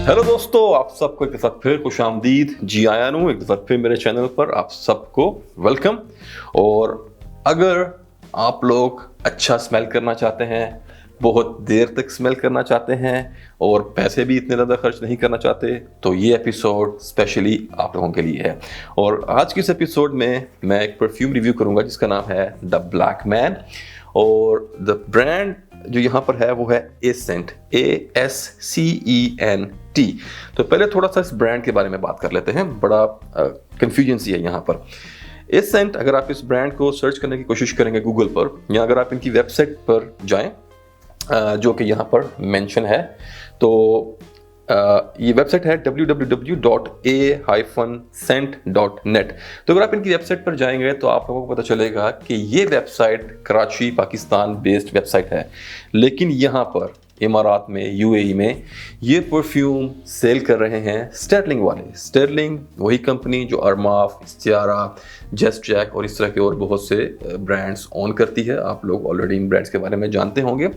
Hello दोस्तों, आप सबको एक दफ़ा फिर खुशामदीद। जी आया हूँ एक दफ़ा फिर मेरे चैनल पर, आप सबको वेलकम। और अगर आप लोग अच्छा स्मेल करना चाहते हैं, बहुत देर तक स्मेल करना चाहते हैं और पैसे भी इतने ज़्यादा खर्च नहीं करना चाहते, तो ये एपिसोड स्पेशली आप लोगों के लिए है। और आज के इस एपिसोड में मैं एक परफ्यूम रिव्यू करूँगा जिसका नाम है द ब्लैक मैन। और द ब्रांड जो यहाँ पर है वो है एसेंट, ASCENT। तो पहले थोड़ा सा इस ब्रांड के बारे में बात कर लेते हैं, बड़ा कंफ्यूजन सी है यहाँ पर। एसेंट, अगर आप इस ब्रांड को सर्च करने की कोशिश करेंगे गूगल पर, या अगर आप इनकी वेबसाइट पर जाएं जो कि यहाँ पर मेंशन है, तो ये वेबसाइट है www.a-scent.net। तो अगर आप इनकी वेबसाइट पर जाएंगे तो आप लोगों को पता चलेगा कि ये website Karachi Pakistan based website है, लेकिन यहाँ पर इमारात में, यूएई में ये परफ्यूम सेल कर रहे हैं स्टर्लिंग वाले। स्टर्लिंग वही कंपनी जो अरमाफ, इस्तियारा, जस्ट जैक और इस तरह के और बहुत से ब्रांड्स ओन करती है। आप लोग ऑलरेडी इन ब्रांड्स के बारे में जानते होंगे।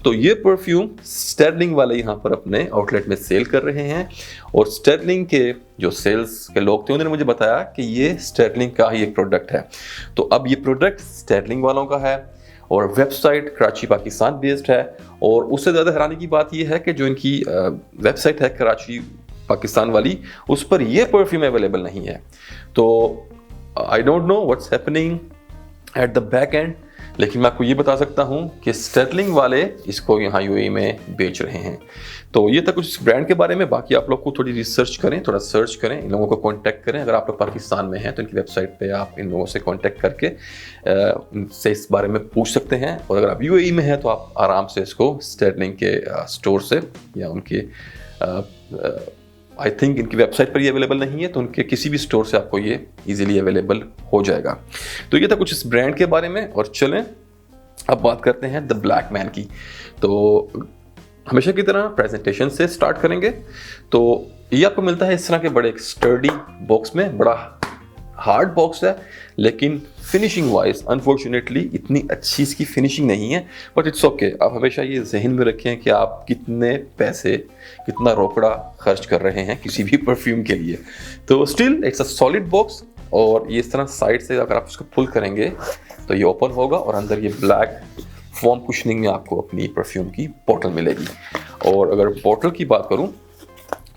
तो ये परफ्यूम स्टर्लिंग वाले यहाँ पर अपने आउटलेट में सेल कर रहे हैं। और स्टर्लिंग के जो सेल्स के लोग थे उन्होंने मुझे बताया कि ये स्टर्लिंग का ही एक प्रोडक्ट है। तो अब ये प्रोडक्ट स्टर्लिंग वालों का है और वेबसाइट कराची पाकिस्तान बेस्ड है। और उससे ज़्यादा हैरानी की बात यह है कि जो इनकी वेबसाइट है कराची पाकिस्तान वाली, उस पर यह परफ्यूम अवेलेबल नहीं है। तो I don't know what's happening at the back and, लेकिन मैं आपको ये बता सकता हूँ कि स्टर्लिंग वाले इसको यहाँ यूएई में बेच रहे हैं। तो ये था कुछ इस ब्रांड के बारे में। बाकी आप लोग को थोड़ी रिसर्च करें, थोड़ा सर्च करें, इन लोगों को कांटेक्ट करें। अगर आप लोग पाकिस्तान में हैं तो इनकी वेबसाइट पे आप इन लोगों से कांटेक्ट करके इनसे इस बारे में पूछ सकते हैं। और अगर आप यूएई में हैं तो आप आराम से इसको स्टर्लिंग के स्टोर से या उनके आई थिंक इनकी वेबसाइट पर ये अवेलेबल नहीं है, तो उनके किसी भी स्टोर से आपको ये इजीली अवेलेबल हो जाएगा। तो ये था कुछ इस ब्रांड के बारे में। और चलें अब बात करते हैं द ब्लैक मैन की। तो हमेशा की तरह प्रेजेंटेशन से स्टार्ट करेंगे। तो ये आपको मिलता है इस तरह के बड़े एक स्टर्डी बॉक्स में, बड़ा हार्ड बॉक्स है, लेकिन फिनिशिंग वाइज अनफॉर्चुनेटली इतनी अच्छी इसकी फिनिशिंग नहीं है, बट इट्स ओके। आप हमेशा ये जहन में रखें कि आप कितने पैसे, कितना रोकड़ा खर्च कर रहे हैं किसी भी परफ्यूम के लिए। तो still it's a solid box. और ये इस तरह साइड से अगर आप उसको पुल करेंगे तो ये ओपन होगा और अंदर ये ब्लैक फॉर्म कुशनिंग में आपको अपनी परफ्यूम की बोतल मिलेगी। और अगर बोतल की बात करूं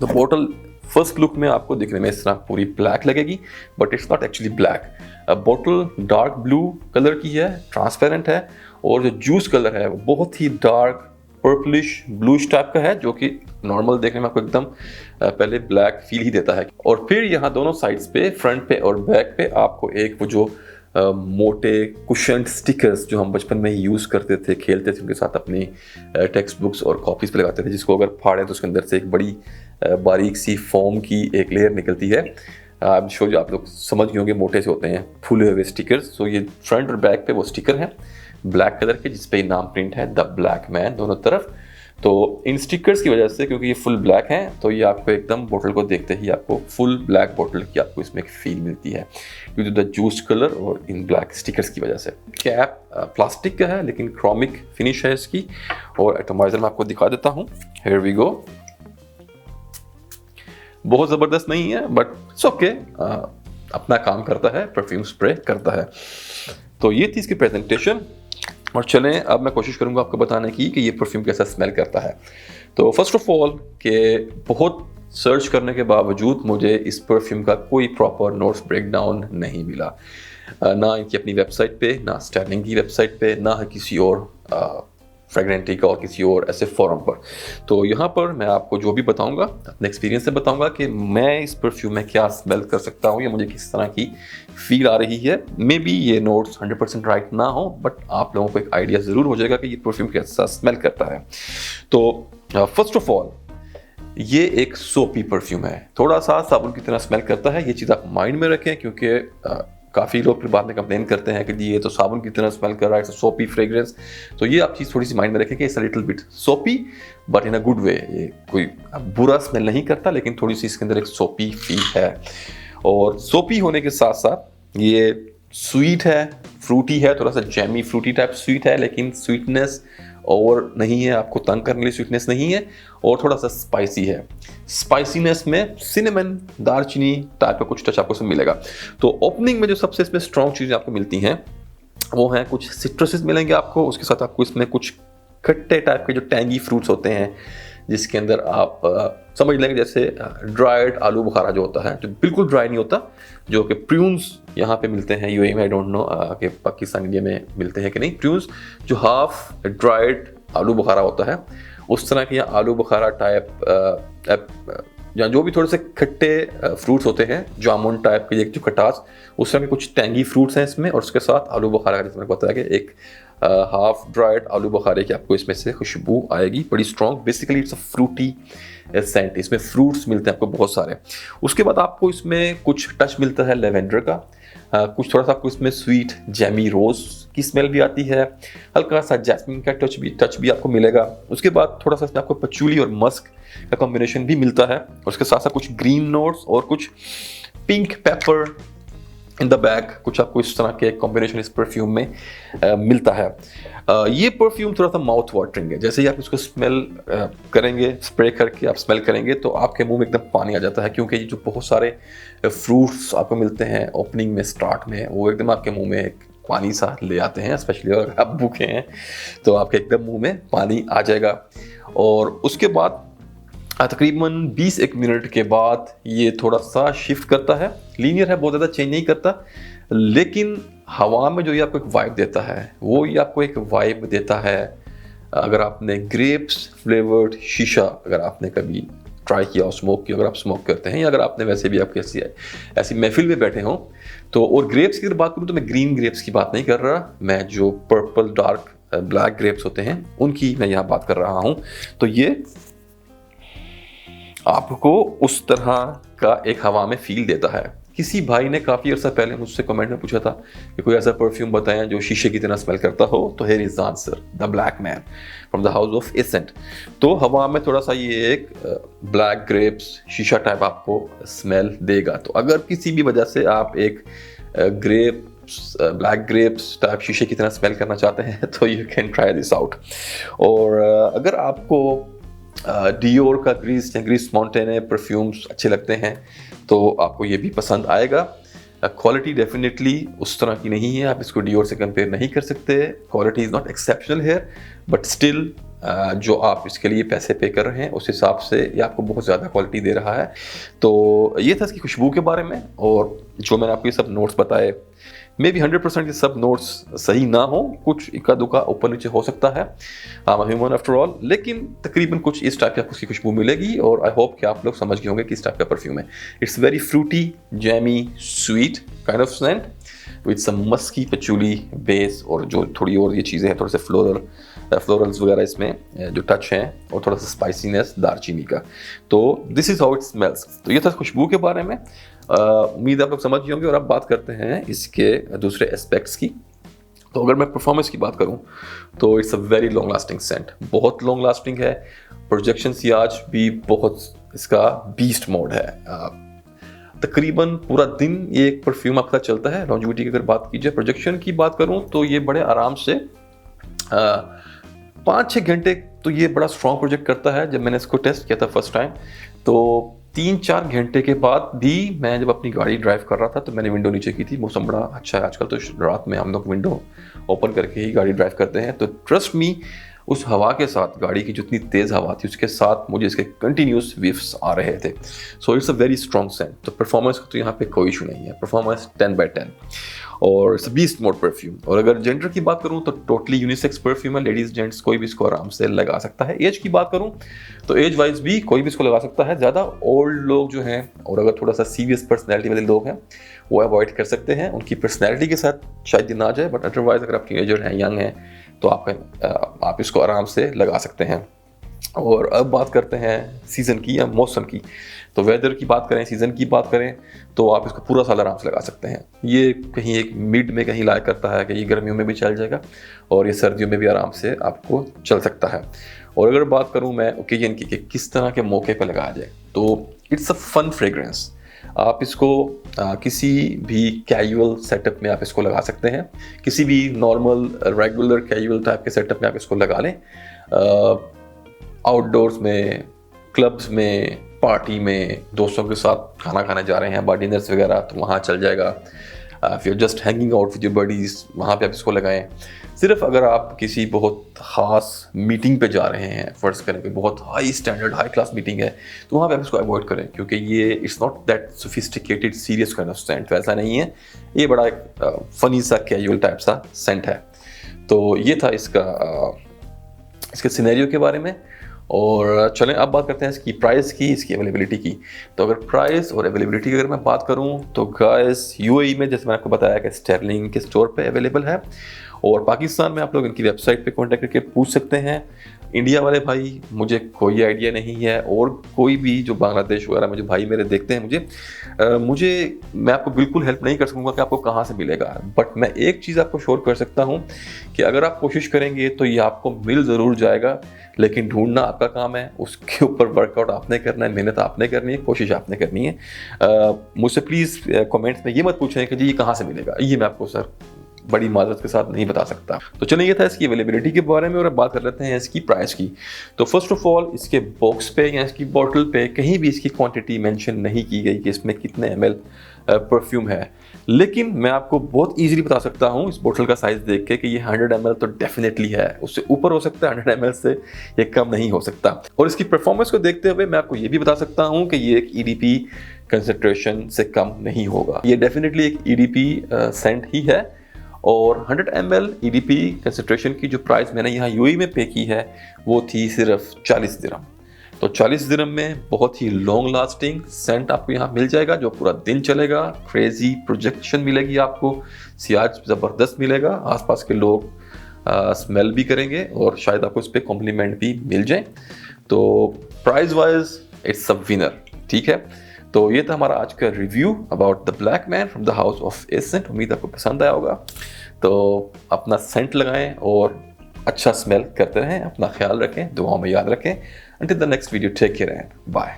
तो बोतल फर्स्ट लुक में आपको दिखने में इस तरह पूरी ब्लैक लगेगी, but it's not actually black. बोतल डार्क ब्लू कलर की है, ट्रांसपेरेंट है। और जो जूस कलर है वो बहुत ही डार्क पर्पलिश ब्लूइश टाइप का है, जो कि नॉर्मल देखने में आपको एकदम पहले ब्लैक फील ही देता है। और फिर यहाँ दोनों साइड्स पे, फ्रंट पे और बैक पे, आपको एक वो जो मोटे कुशन स्टिकर्स जो हम बचपन में यूज़ करते थे, खेलते थे उनके साथ, अपनी टेक्स्ट बुक्स और कॉपीज़ पे लगाते थे, जिसको अगर फाड़ें तो उसके अंदर से एक बड़ी बारीक सी फोम की एक लेयर निकलती है। आप जो आप लोग समझ गए होंगे, मोटे से होते हैं फूले हुए स्टिकर्स। तो ये फ्रंट और बैक पे वो स्टिकर हैं ब्लैक कलर के, जिसपे नाम प्रिंट है द ब्लैक मैन दोनों तरफ। तो इन स्टिकर्स की वजह से, क्योंकि ये फुल ब्लैक हैं, तो ये आपको एकदम बोतल को देखते ही आपको फुल ब्लैक बोतल की आपको इसमें एक फील मिलती है, क्योंकि द जूस कलर और इन ब्लैक स्टिकर्स की वजह से। कैप प्लास्टिक का है लेकिन क्रोमिक फिनिश है इसकी। और एटमाइजर मैं आपको दिखा देता हूँ, हियर वी गो। बहुत ज़बरदस्त नहीं है, बट इट्स ओके, अपना काम करता है, परफ्यूम स्प्रे करता है। तो ये थी इसकी प्रेजेंटेशन। और चलें अब मैं कोशिश करूंगा आपको बताने की कि ये परफ्यूम कैसा स्मेल करता है। तो फर्स्ट ऑफ ऑल कि बहुत सर्च करने के बावजूद मुझे इस परफ्यूम का कोई प्रॉपर नोट्स ब्रेकडाउन नहीं मिला, ना इनकी अपनी वेबसाइट पे, ना स्टर्लिंग की वेबसाइट पे, ना किसी और फ्रेगरेंटी का और किसी और ऐसे फोरम पर। तो यहाँ पर मैं आपको जो भी बताऊंगा अपने एक्सपीरियंस से बताऊंगा कि मैं इस परफ्यूम में क्या स्मेल कर सकता हूँ या मुझे किस तरह की फील आ रही है। मे बी ये नोट्स 100% राइट ना हो, बट आप लोगों को एक आइडिया ज़रूर हो जाएगा कि ये परफ्यूम कैसा स्मेल करता है। तो फर्स्ट ऑफ ऑल ये एक सोपी परफ्यूम है, थोड़ा सा साबुन की तरह स्मेल करता है। ये चीज़ आप माइंड में रखें, क्योंकि काफ़ी लोग फिर बाद में कंप्लेन करते हैं कि जी ये तो साबुन की तरह स्मेल कर रहा है, सोपी फ्रेग्रेंस। तो ये आप चीज़ थोड़ी सी माइंड में रखें कि इट्स अ लिटिल बिट सोपी, but in a good way. ये कोई बुरा स्मेल नहीं करता, लेकिन थोड़ी सी इसके अंदर एक सोपी फील है। और सोपी होने के साथ साथ ये स्वीट है, फ्रूटी है, थोड़ा सा जैमी फ्रूटी टाइप स्वीट है, लेकिन स्वीटनेस और नहीं है, आपको तंग करने वाली स्वीटनेस नहीं है, और थोड़ा सा स्पाइसी है। स्पाइसीनेस में सिनेमन, दालचीनी टाइप का कुछ टच आपको इसमें मिलेगा। तो ओपनिंग में जो सबसे इसमें स्ट्रॉन्ग चीज़ें आपको मिलती हैं वो हैं कुछ सिट्रसेस मिलेंगे आपको, उसके साथ आपको इसमें कुछ खट्टे टाइप के जो टैंगी फ्रूट्स होते हैं, जिसके अंदर आप समझ लेंगे जैसे ड्राइड आलू बुखारा जो होता है, जो बिल्कुल ड्राई नहीं होता, जो कि प्रून्स यहाँ पे मिलते हैं यूएई में, आई डोंट नो कि पाकिस्तान इंडिया में मिलते हैं कि नहीं, प्रून्स जो हाफ ड्राइड आलू बुखारा होता है, उस तरह के यहाँ आलू बुखारा टाइप या जो भी थोड़े से खट्टे फ्रूट्स होते हैं, जामुन टाइप के, एक जो खटास, उस तरह के कुछ टैंगी फ्रूट्स हैं इसमें, और उसके साथ आलू बुखारा का, जिसमें बताया कि एक हाफ ड्राइड आलू बुखारे की आपको इसमें से खुशबू आएगी बड़ी strong. Basically it's a fruity scent, इसमें फ्रूट्स मिलते हैं आपको बहुत सारे। उसके बाद आपको इसमें कुछ टच मिलता है लेवेंडर का, कुछ थोड़ा सा आपको इसमें स्वीट जैमी रोज की स्मेल भी आती है, हल्का सा जैस्मिन का टच भी आपको मिलेगा। उसके बाद थोड़ा सा इसमें आपको पचूली और मस्क का कॉम्बिनेशन भी मिलता है, उसके साथ साथ कुछ ग्रीन नोट्स और कुछ pink paper in the bag, कुछ आपको इस तरह के कॉम्बिनेशन इस परफ्यूम में मिलता है। ये परफ्यूम थोड़ा सा माउथ वाटरिंग है, जैसे ही आप इसको स्मेल करेंगे, स्प्रे करके आप स्मेल करेंगे तो आपके मुंह में एकदम पानी आ जाता है, क्योंकि ये जो बहुत सारे फ्रूट्स आपको मिलते हैं ओपनिंग में, स्टार्ट में, वो एकदम आपके मुंह में एक पानी सा ले आते हैं, स्पेशली अगर आप भूखे हैं तो आपके एकदम मुंह में पानी आ जाएगा। और उसके बाद तकरीबन 20 मिनट के बाद ये थोड़ा सा शिफ्ट करता है, लीनियर है, बहुत ज़्यादा चेंज नहीं करता, लेकिन हवा में जो ये आपको एक वाइब देता है, वो ये आपको एक वाइब देता है। अगर आपने ग्रेप्स फ्लेवर्ड शीशा अगर आपने कभी ट्राई किया और स्मोक किया, अगर आप स्मोक करते हैं, या अगर आपने वैसे भी आपकी ऐसी महफिल में बैठे हों तो, और ग्रेप्स की अगर बात करूँ तो मैं ग्रीन ग्रेप्स की बात नहीं कर रहा, मैं जो पर्पल डार्क ब्लैक ग्रेप्स होते हैं उनकी मैं यहाँ बात कर रहा हूँ। तो ये आपको उस तरह का एक हवा में फील देता है। किसी भाई ने काफ़ी अर्सा पहले मुझसे कमेंट में पूछा था कि कोई ऐसा परफ्यूम बताएं जो शीशे की तरह स्मेल करता हो, तो here is the answer, the black man from the house of accent. तो हवा में थोड़ा सा ये एक ब्लैक ग्रेप्स शीशा टाइप आपको स्मेल देगा। तो अगर किसी भी वजह से आप एक ब्लैक ग्रेप्स टाइप शीशे की तरह स्मेल करना चाहते हैं तो you can try this out. और अगर आपको डियोर का ग्रीस माउंटेन परफ्यूम्स अच्छे लगते हैं तो आपको ये भी पसंद आएगा। क्वालिटी डेफिनेटली उस तरह की नहीं है, आप इसको डियोर से कंपेयर नहीं कर सकते, quality is not exceptional here, but still जो आप इसके लिए पैसे पे कर रहे हैं उस हिसाब से ये आपको बहुत ज़्यादा क्वालिटी दे रहा है। तो ये था इसकी खुशबू के बारे में, और जो मैंने आपको ये सब नोट्स बताए, मे बी 100% ये सब नोट्स सही ना हो, कुछ इक्का दुक्का ऊपर नीचे हो सकता है, ह्यूमन आफ्टर ऑल, लेकिन तकरीबन कुछ इस टाइप की आपको उसकी खुशबू मिलेगी। और आई होप कि आप लोग समझ गए होंगे किस टाइप का परफ्यूम है। It's very fruity, jammy, sweet kind of scent with some musky patchouli base, और जो थोड़ी और ये चीज़ें हैं, थोड़े से फ्लोरल्स वगैरह इसमें जो टच हैं, और थोड़ा सा स्पाइसीनेस दालचीनी का। तो this is how it smells. तो ये था खुशबू के बारे में। उम्मीद आप लोग समझ गए होंगे। और अब बात करते हैं इसके दूसरे एस्पेक्ट्स की। तो अगर मैं परफॉर्मेंस की बात करूं तो it's a very long lasting scent, बहुत लॉन्ग लास्टिंग है। प्रोजेक्शन सियाज भी बहुत इसका बीस्ट मोड है, तकरीबन पूरा दिन ये एक परफ्यूम आपका चलता है। लॉन्जिविटी की अगर बात की जाए, प्रोजेक्शन की बात करूं तो ये बड़े आराम से 5-6 घंटे तो ये बड़ा स्ट्रॉन्ग प्रोजेक्ट करता है। जब मैंने इसको टेस्ट किया था फर्स्ट टाइम, तो 3-4 घंटे के बाद भी मैं जब अपनी गाड़ी ड्राइव कर रहा था तो मैंने विंडो नीचे की थी। मौसम बड़ा अच्छा है आजकल, तो रात में हम लोग विंडो ओपन करके ही गाड़ी ड्राइव करते हैं। तो ट्रस्ट मी, उस हवा के साथ, गाड़ी की जितनी तेज़ हवा थी उसके साथ मुझे इसके कंटिन्यूस विफ्स आ रहे थे। So it's a very strong scent. तो परफॉर्मेंस का तो यहाँ पे कोई इशू नहीं है, परफॉर्मेंस 10/10, और इट्स बीस्ट मोड परफ्यूम। और अगर जेंडर की बात करूँ तो टोटली यूनिसेक्स परफ्यूम है, लेडीज जेंट्स कोई भी इसको आराम से लगा सकता है। एज की बात करूँ तो एज वाइज भी कोई भी इसको लगा सकता है। ज़्यादा ओल्ड लोग जो हैं, और अगर थोड़ा सा सीरियस पर्सनैलिटी वाले लोग हैं, वो अवॉइड कर सकते हैं, उनकी पर्सनैलिटी के साथ शायद ये ना जाए। बट अदरवाइज अगर आप टीनेजर हैं, यंग हैं, तो आप इसको आराम से लगा सकते हैं। और अब बात करते हैं सीज़न की या मौसम की। तो वेदर की बात करें, सीज़न की बात करें, तो आप इसको पूरा साल आराम से लगा सकते हैं। ये कहीं एक मिड में कहीं लाया करता है कि ये गर्मियों में भी चल जाएगा, और ये सर्दियों में भी आराम से आपको चल सकता है। और अगर बात करूं मैं ओकेजन की कि किस तरह के मौके पर लगाया जाए, तो इट्स अ फन फ्रेग्रेंस। आप इसको किसी भी कैजुअल सेटअप में आप इसको लगा सकते हैं, किसी भी नॉर्मल रेगुलर कैजुअल टाइप के सेटअप में आप इसको लगा लें। आउटडोर्स में, क्लब्स में, पार्टी में, दोस्तों के साथ खाना खाने जा रहे हैं, बार डिनर्स वगैरह, तो वहाँ चल जाएगा। If you just hanging out with your buddies, वहाँ पे आप इसको लगाएं। सिर्फ अगर आप किसी बहुत ख़ास मीटिंग पे जा रहे हैं, फ़र्ज़ करें कि बहुत high standard high class meeting है, तो वहाँ पे आप इसको अवॉइड करें, क्योंकि ये it's not that sophisticated serious kind of scent, वैसा नहीं है। ये बड़ा एक फ़नी सा कैजुअल टाइप सा सेंट है। तो ये था इसके सिनेरियो के बारे में। और चलें अब बात करते हैं इसकी प्राइस की, इसकी अवेलेबिलिटी की। तो अगर प्राइस और अवेलेबिलिटी की अगर मैं बात करूं तो गाइस यूएई में जैसे मैंने आपको बताया कि स्टर्लिंग के स्टोर पे अवेलेबल है, और पाकिस्तान में आप लोग इनकी वेबसाइट पे कांटेक्ट करके पूछ सकते हैं। इंडिया वाले भाई मुझे कोई आइडिया नहीं है, और कोई भी जो बांग्लादेश वगैरह में जो भाई मेरे देखते हैं मैं आपको बिल्कुल हेल्प नहीं कर सकूंगा कि आपको कहाँ से मिलेगा। बट मैं एक चीज़ आपको श्योर कर सकता हूँ कि अगर आप कोशिश करेंगे तो ये आपको मिल ज़रूर जाएगा, लेकिन ढूंढना आपका काम है, उसके ऊपर वर्कआउट आपने करना है, मेहनत आपने करनी है, कोशिश आपने करनी है। मुझसे प्लीज़ कमेंट्स में ये मत पूछें कि जी ये कहाँ से मिलेगा, ये मैं आपको सर बड़ी माजरत के साथ नहीं बता सकता। तो चलिए ये था इसकी अवेलेबिलिटी के बारे में, और अब बात कर लेते हैं इसकी प्राइस की। तो फर्स्ट ऑफ ऑल इसके बॉक्स पे या इसकी बॉटल पे कहीं भी इसकी क्वांटिटी मेंशन नहीं की गई कि इसमें कितने ml परफ्यूम है, लेकिन मैं आपको बहुत इजीली बता सकता हूँ इस बोतल का साइज देख के कि ये 100 ml तो डेफिनेटली है, उससे ऊपर हो सकता है, 100 ml से ये कम नहीं हो सकता। और इसकी परफॉर्मेंस को देखते हुए मैं आपको ये भी बता सकता हूँ कि ये एक EDP कंसंट्रेशन से कम नहीं होगा। ये डेफिनेटली एक EDP सेंट ही है। और 100 ml EDP कंसंट्रेशन की जो प्राइस मैंने यहाँ यूएई में पे की है वो थी सिर्फ 40 दिरहम। तो 40 दिरहम में बहुत ही लॉन्ग लास्टिंग सेंट आपको यहाँ मिल जाएगा, जो पूरा दिन चलेगा। क्रेजी प्रोजेक्शन मिलेगी आपको, सियाज ज़बरदस्त मिलेगा, आसपास के लोग स्मेल भी करेंगे और शायद आपको इस पर कॉम्प्लीमेंट भी मिल जाए। तो price wise it's a winner, ठीक है। तो ये था हमारा आज का review about the black man from the house of accent. उम्मीद आपको पसंद आया होगा। तो अपना सेंट लगाएं और अच्छा स्मेल करते रहें, अपना ख्याल रखें, दुआओं में याद रखें। Until the next video, take care and bye.